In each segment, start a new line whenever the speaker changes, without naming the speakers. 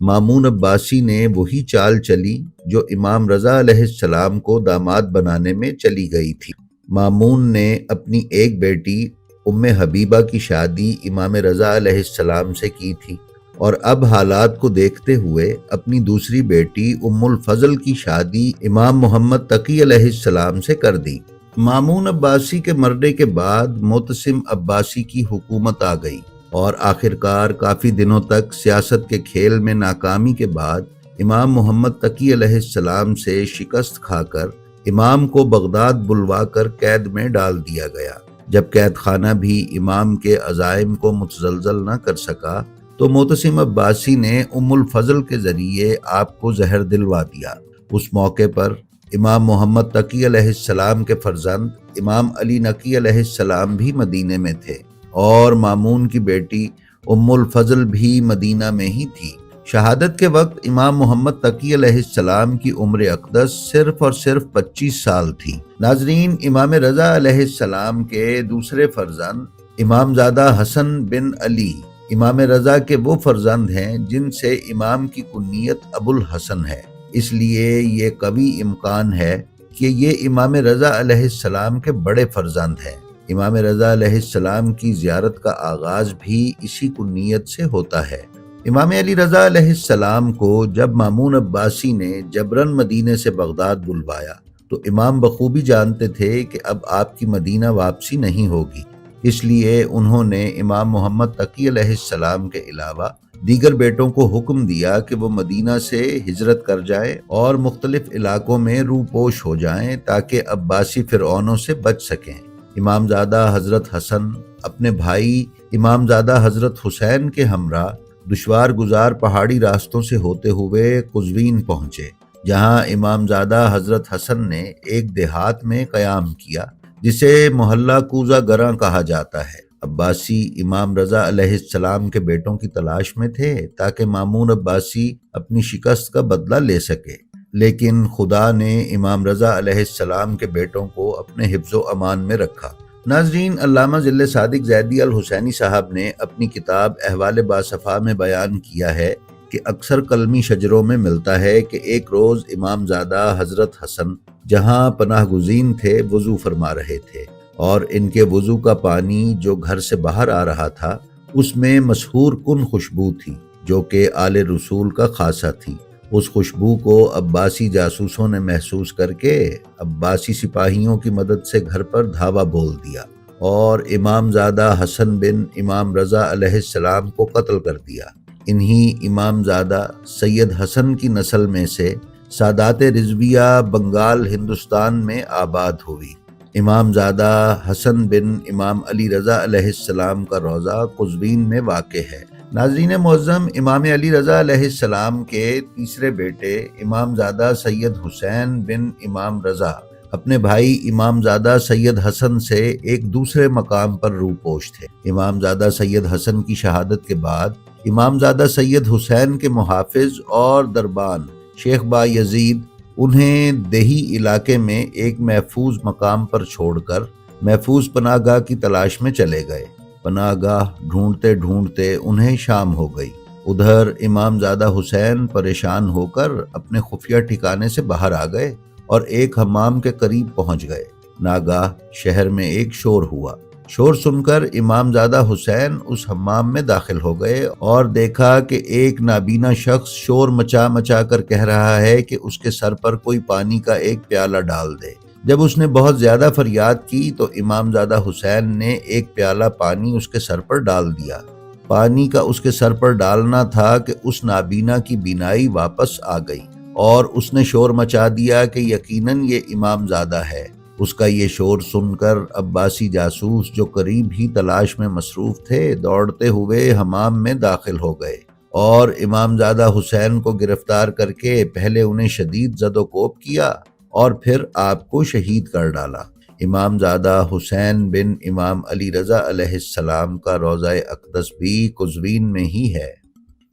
مامون عباسی نے وہی چال چلی جو امام رضا علیہ السلام کو داماد بنانے میں چلی گئی تھی۔ مامون نے اپنی ایک بیٹی ام حبیبہ کی شادی امام رضا علیہ السلام سے کی تھی، اور اب حالات کو دیکھتے ہوئے اپنی دوسری بیٹی ام الفضل کی شادی امام محمد تقی علیہ السلام سے کر دی۔ مامون عباسی کے مرنے کے بعد معتصم عباسی کی حکومت آ گئی، اور آخرکار کافی دنوں تک سیاست کے کھیل میں ناکامی کے بعد امام محمد تقی علیہ السلام سے شکست کھا کر امام کو بغداد بلوا کر قید میں ڈال دیا گیا۔ جب قید خانہ بھی امام کے عزائم کو متزلزل نہ کر سکا تو معتصم عباسی نے ام الفضل کے ذریعے آپ کو زہر دلوا دیا۔ اس موقع پر امام محمد تقی علیہ السلام کے فرزند امام علی نقی علیہ السلام بھی مدینے میں تھے، اور مامون کی بیٹی ام الفضل بھی مدینہ میں ہی تھی۔ شہادت کے وقت امام محمد تقی علیہ السلام کی عمر اقدس صرف اور صرف 25 سال تھی۔ ناظرین، امام رضا علیہ السلام کے دوسرے فرزند امام زادہ حسن بن علی امام رضا کے وہ فرزند ہیں جن سے امام کی کنیت ابو الحسن ہے، اس لیے یہ قوی امکان ہے کہ یہ امام رضا علیہ السلام کے بڑے فرزند ہیں۔ امام رضا علیہ السلام کی زیارت کا آغاز بھی اسی کنیت سے ہوتا ہے۔ امام علی رضا علیہ السلام کو جب مامون عباسی نے جبرن مدینے سے بغداد بلوایا تو امام بخوبی جانتے تھے کہ اب آپ کی مدینہ واپسی نہیں ہوگی، اس لیے انہوں نے امام محمد تقی علیہ السلام کے علاوہ دیگر بیٹوں کو حکم دیا کہ وہ مدینہ سے ہجرت کر جائیں اور مختلف علاقوں میں روپوش ہو جائیں تاکہ عباسی فرعونوں سے بچ سکیں۔ امام زادہ حضرت حسن اپنے بھائی امام زادہ حضرت حسین کے ہمراہ دشوار گزار پہاڑی راستوں سے ہوتے ہوئے قزوین پہنچے، جہاں امام زادہ حضرت حسن نے ایک دیہات میں قیام کیا جسے محلہ کوزہ گراں کہا جاتا ہے۔ عباسی امام رضا علیہ السلام کے بیٹوں کی تلاش میں تھے تاکہ مامون عباسی اپنی شکست کا بدلہ لے سکے، لیکن خدا نے امام رضا علیہ السلام کے بیٹوں کو اپنے حفظ و امان میں رکھا۔ ناظرین، علامہ ذل صادق زیدی الحسینی صاحب نے اپنی کتاب احوال باصفا میں بیان کیا ہے کہ اکثر قلمی شجروں میں ملتا ہے کہ ایک روز امام زادہ حضرت حسن جہاں پناہ گزین تھے وضو فرما رہے تھے، اور ان کے وضو کا پانی جو گھر سے باہر آ رہا تھا اس میں مسحور کن خوشبو تھی جو کہ آل رسول کا خاصہ تھی۔ اس خوشبو کو عباسی جاسوسوں نے محسوس کر کے عباسی سپاہیوں کی مدد سے گھر پر دھاوا بول دیا اور امام زادہ حسن بن امام رضا علیہ السلام کو قتل کر دیا۔ انہی امام زادہ سید حسن کی نسل میں سے سادات رضویہ بنگال ہندوستان میں آباد ہوئی۔ امام زادہ حسن بن امام علی رضا علیہ السلام کا روضہ قزوین میں واقع ہے۔ ناظرین معظم، امام علی رضا علیہ السلام کے تیسرے بیٹے امام زادہ سید حسین بن امام رضا اپنے بھائی امام زادہ سید حسن سے ایک دوسرے مقام پر روپوش تھے۔ امام زادہ سید حسن کی شہادت کے بعد امام زادہ سید حسین کے محافظ اور دربان شیخ با یزید انہیں دیہی علاقے میں ایک محفوظ مقام پر چھوڑ کر محفوظ پناہ گاہ کی تلاش میں چلے گئے۔ پناہ گاہ ڈھونڈتے ڈھونڈتے انہیں شام ہو گئی۔ ادھر امام زادہ حسین پریشان ہو کر اپنے خفیہ ٹھکانے سے باہر آ گئے اور ایک حمام کے قریب پہنچ گئے۔ ناگاہ شہر میں ایک شور ہوا۔ شور سن کر امام زادہ حسین اس حمام میں داخل ہو گئے اور دیکھا کہ ایک نابینا شخص شور مچا مچا کر کہہ رہا ہے کہ اس کے سر پر کوئی پانی کا ایک پیالہ ڈال دے۔ جب اس نے بہت زیادہ فریاد کی تو امام زادہ حسین نے ایک پیالہ پانی اس کے سر پر ڈال دیا۔ پانی کا اس کے سر پر ڈالنا تھا کہ اس نابینا کی بینائی واپس آ گئی اور اس نے شور مچا دیا کہ یقیناً یہ امام زادہ ہے۔ اس کا یہ شور سن کر عباسی جاسوس جو قریب ہی تلاش میں مصروف تھے دوڑتے ہوئے حمام میں داخل ہو گئے اور امام زادہ حسین کو گرفتار کر کے پہلے انہیں شدید زد و کوب کیا اور پھر آپ کو شہید کر ڈالا۔ امام زادہ حسین بن امام علی رضا علیہ السلام کا روضہ اقدس بھی قزوین میں ہی ہے۔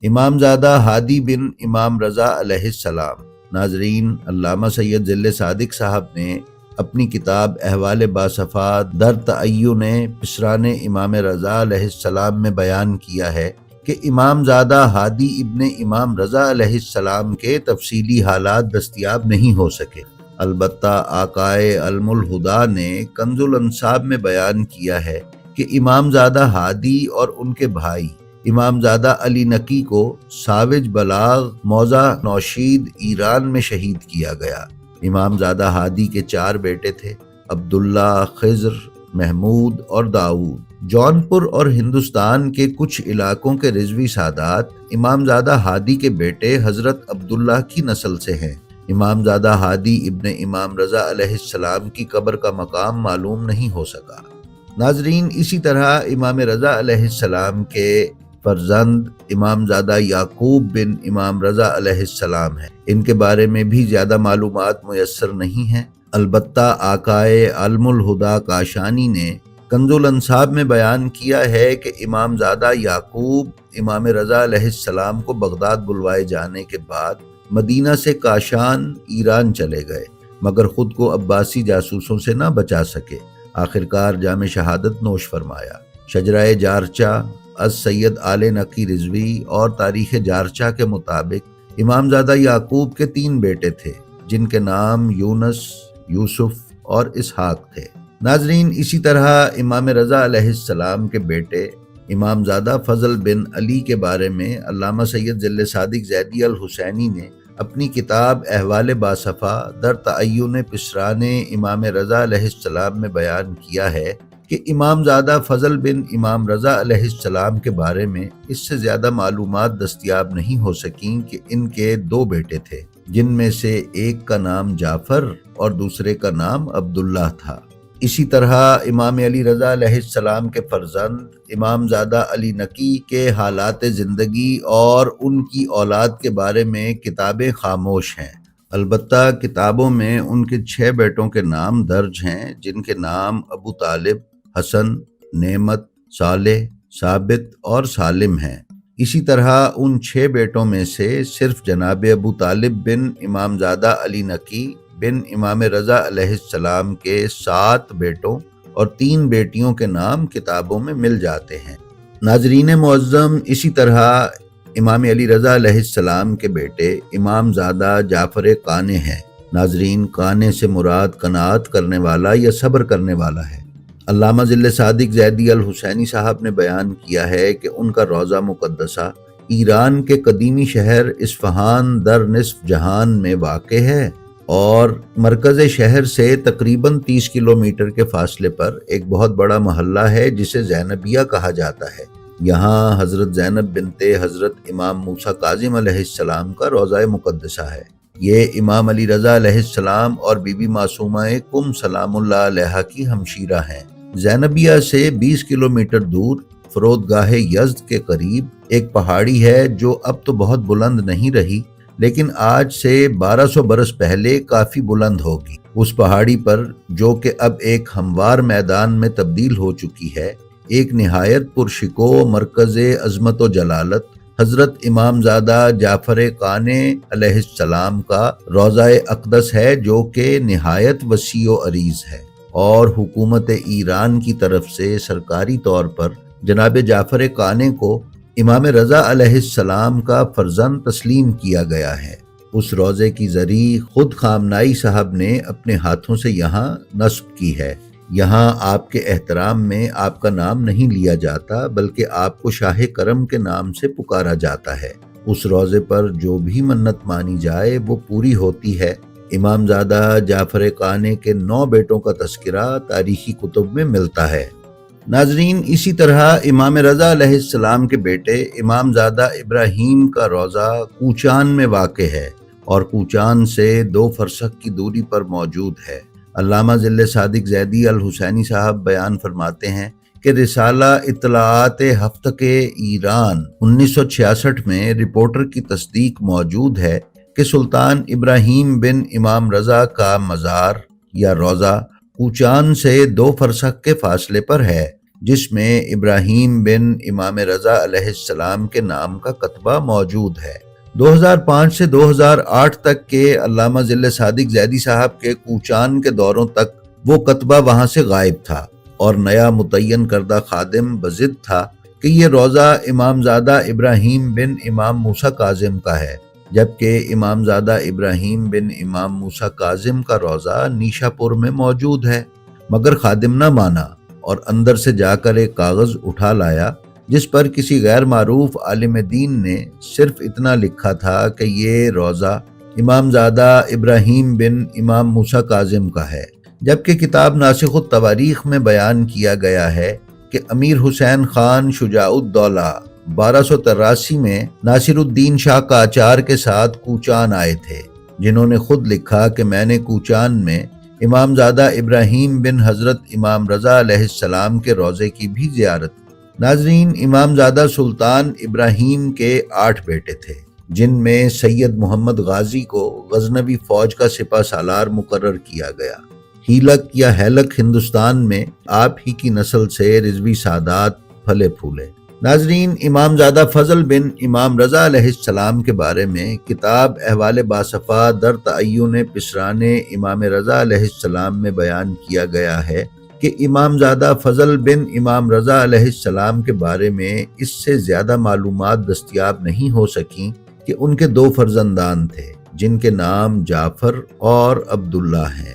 امام زادہ ہادی بن امام رضا علیہ السلام۔ ناظرین، علامہ سید ذل صادق صاحب نے اپنی کتاب احوال باصفا در تعین پسران امام رضا علیہ السلام میں بیان کیا ہے کہ امام زادہ ہادی ابن امام رضا علیہ السلام کے تفصیلی حالات دستیاب نہیں ہو سکے، البتہ آقائے علم الہدا نے کنز الانساب میں بیان کیا ہے کہ امام زادہ ہادی اور ان کے بھائی امام زادہ علی نقی کو ساوج بلاغ موضع نوشید ایران میں شہید کیا گیا۔ امام زادہ ہادی کے 4 بیٹے تھے، عبداللہ، خضر، محمود اور داؤد۔ جونپور اور ہندوستان کے کچھ علاقوں کے رضوی سادات امام زادہ ہادی کے بیٹے حضرت عبداللہ کی نسل سے ہیں۔ امام زادہ ہادی ابن امام رضا علیہ السلام کی قبر کا مقام معلوم نہیں ہو سکا۔ ناظرین، اسی طرح امام رضا علیہ السلام کے فرزند امام زادہ یعقوب بن امام رضا علیہ السلام ہیں۔ ان کے بارے میں بھی زیادہ معلومات میسر نہیں ہیں، البتہ آقائے علم الہدا کاشانی نے کنز الانساب میں بیان کیا ہے کہ امام زادہ یعقوب امام رضا علیہ السلام کو بغداد بلوائے جانے کے بعد مدینہ سے کاشان ایران چلے گئے، مگر خود کو عباسی جاسوسوں سے نہ بچا سکے۔ آخرکار جام شہادت نوش فرمایا۔ شجرہ جارچہ از سید آل نقی رضوی اور تاریخ جارچہ کے مطابق امام زادہ یعقوب کے 3 بیٹے تھے، جن کے نام یونس، یوسف اور اسحاق تھے۔ ناظرین، اسی طرح امام رضا علیہ السلام کے بیٹے امام زادہ فضل بن علی کے بارے میں علامہ سید ذل صادق زیدی الحسینی نے اپنی کتاب احوال باصفا در تعین پسران امام رضا علیہ السلام میں بیان کیا ہے کہ امام زادہ فضل بن امام رضا علیہ السلام کے بارے میں اس سے زیادہ معلومات دستیاب نہیں ہو سکیں کہ ان کے 2 بیٹے تھے، جن میں سے ایک کا نام جعفر اور دوسرے کا نام عبداللہ تھا۔ اسی طرح امام علی رضا علیہ السلام کے فرزند امام زادہ علی نقی کے حالات زندگی اور ان کی اولاد کے بارے میں کتابیں خاموش ہیں، البتہ کتابوں میں ان کے 6 بیٹوں کے نام درج ہیں، جن کے نام ابو طالب، حسن، نعمت، صالح، ثابت اور سالم ہیں۔ اسی طرح ان 6 بیٹوں میں سے صرف جناب ابو طالب بن امام زادہ علی نقی بن امام رضا علیہ السلام کے 7 بیٹوں اور 3 بیٹیوں کے نام کتابوں میں مل جاتے ہیں۔ ناظرین معظم، اسی طرح امام علی رضا علیہ السلام کے بیٹے امام زادہ جعفر قانع ہیں۔ ناظرین، قانع سے مراد قناعت کرنے والا یا صبر کرنے والا ہے۔ علامہ ذل صادق زیدی الحسینی صاحب نے بیان کیا ہے کہ ان کا روضہ مقدسہ ایران کے قدیمی شہر اصفہان در نصف جہان میں واقع ہے اور مرکز شہر سے تقریباً 30 کلومیٹر کے فاصلے پر ایک بہت بڑا محلہ ہے جسے زینبیہ کہا جاتا ہے۔ یہاں حضرت زینب بنت حضرت امام موسیٰ کاظم علیہ السلام کا روضہ مقدسہ ہے۔ یہ امام علی رضا علیہ السلام اور بی بی معصومہ کم سلام اللہ علیہا کی ہمشیرہ ہیں۔ زینبیہ سے 20 کلومیٹر دور فرودگاہ یزد کے قریب ایک پہاڑی ہے جو اب تو بہت بلند نہیں رہی، لیکن آج سے 1200 برس پہلے کافی بلند ہوگی۔ اس پہاڑی پر، جو کہ اب ایک ہموار میدان میں تبدیل ہو چکی ہے، ایک نہایت پرشکو مرکز عظمت و جلالت حضرت امام زادہ جعفر قانع علیہ السلام کا روضہ اقدس ہے، جو کہ نہایت وسیع و عریض ہے اور حکومت ایران کی طرف سے سرکاری طور پر جناب جعفر قانع کو امام رضا علیہ السلام کا فرزند تسلیم کیا گیا ہے۔ اس روضے کی زری خود خامنائی صاحب نے اپنے ہاتھوں سے یہاں نصب کی ہے۔ یہاں آپ کے احترام میں آپ کا نام نہیں لیا جاتا، بلکہ آپ کو شاہ کرم کے نام سے پکارا جاتا ہے۔ اس روضے پر جو بھی منت مانی جائے وہ پوری ہوتی ہے۔ امام زادہ جعفر قانع کے 9 بیٹوں کا تذکرہ تاریخی کتب میں ملتا ہے۔ ناظرین، اسی طرح امام رضا علیہ السلام کے بیٹے امام زادہ ابراہیم کا روضہ کوچان میں واقع ہے اور کوچان سے 2 فرسخ کی دوری پر موجود ہے۔ علامہ ذل صادق زیدی الحسینی صاحب بیان فرماتے ہیں کہ رسالہ اطلاعات ہفتہ کے ایران 1966 میں رپورٹر کی تصدیق موجود ہے کہ سلطان ابراہیم بن امام رضا کا مزار یا روضہ کوچان سے 2 فرسخ کے فاصلے پر ہے، جس میں ابراہیم بن امام رضا علیہ السلام کے نام کا کتبہ موجود ہے۔ 2005 سے 2008 تک کے علامہ ذل صادق زیدی صاحب کے کوچان کے دوروں تک وہ کتبہ وہاں سے غائب تھا اور نیا متعین کردہ خادم بضد تھا کہ یہ روضہ امام زادہ ابراہیم بن امام موسیٰ کاظم کا ہے، جبکہ امام زادہ ابراہیم بن امام موسیٰ کاظم کا روضہ نیشا پور میں موجود ہے۔ مگر خادم نہ مانا اور اندر سے جا کر ایک کاغذ اٹھا لایا جس پر کسی غیر معروف عالم دین نے صرف اتنا لکھا تھا کہ یہ روضہ امام زادہ ابراہیم بن امام موسیٰ کاظم کا ہے، جبکہ کتاب ناسخ التواریخ میں بیان کیا گیا ہے کہ امیر حسین خان شجاع الدولہ 1283 میں ناصر الدین شاہ قاجار کے ساتھ کوچان آئے تھے، جنہوں نے خود لکھا کہ میں نے کوچان میں امام زادہ ابراہیم بن حضرت امام رضا علیہ السلام کے روضے کی بھی زیارت کی۔ ناظرین، امام زادہ سلطان ابراہیم کے 8 بیٹے تھے، جن میں سید محمد غازی کو غزنوی فوج کا سپہ سالار مقرر کیا گیا۔ ہیلک یا ہیلک ہندوستان میں آپ ہی کی نسل سے رضوی سادات پھلے پھولے۔ ناظرین، امام زادہ فضل بن امام رضا علیہ السلام کے بارے میں کتاب احوال باصفا در تعین پسران امام رضا علیہ السلام میں بیان کیا گیا ہے کہ امام زادہ فضل بن امام رضا علیہ السلام کے بارے میں اس سے زیادہ معلومات دستیاب نہیں ہو سکیں کہ ان کے 2 فرزندان تھے، جن کے نام جعفر اور عبداللہ ہیں۔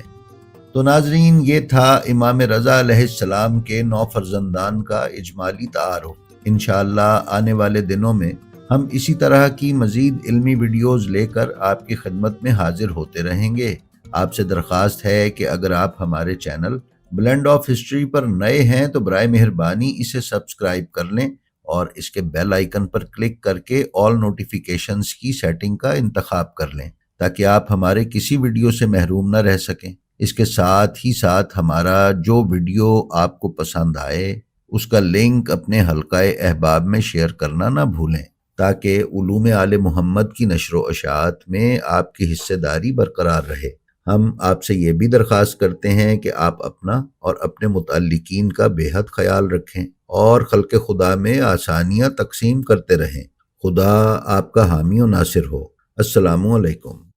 تو ناظرین، یہ تھا امام رضا علیہ السلام کے 9 فرزندان کا اجمالی تعارف۔ انشاءاللہ آنے والے دنوں میں ہم اسی طرح کی مزید علمی ویڈیوز لے کر آپ کی خدمت میں حاضر ہوتے رہیں گے۔ آپ سے درخواست ہے کہ اگر آپ ہمارے چینل بلینڈ آف ہسٹری پر نئے ہیں تو برائے مہربانی اسے سبسکرائب کر لیں اور اس کے بیل آئیکن پر کلک کر کے آل نوٹیفیکیشنز کی سیٹنگ کا انتخاب کر لیں تاکہ آپ ہمارے کسی ویڈیو سے محروم نہ رہ سکیں۔ اس کے ساتھ ہی ساتھ ہمارا جو ویڈیو آپ کو پسند آئے اس کا لنک اپنے حلقہ احباب میں شیئر کرنا نہ بھولیں تاکہ علوم آل محمد کی نشر و اشاعت میں آپ کی حصہ داری برقرار رہے۔ ہم آپ سے یہ بھی درخواست کرتے ہیں کہ آپ اپنا اور اپنے متعلقین کا بے حد خیال رکھیں اور خلق خدا میں آسانیاں تقسیم کرتے رہیں۔ خدا آپ کا حامی و ناصر ہو۔ السلام علیکم۔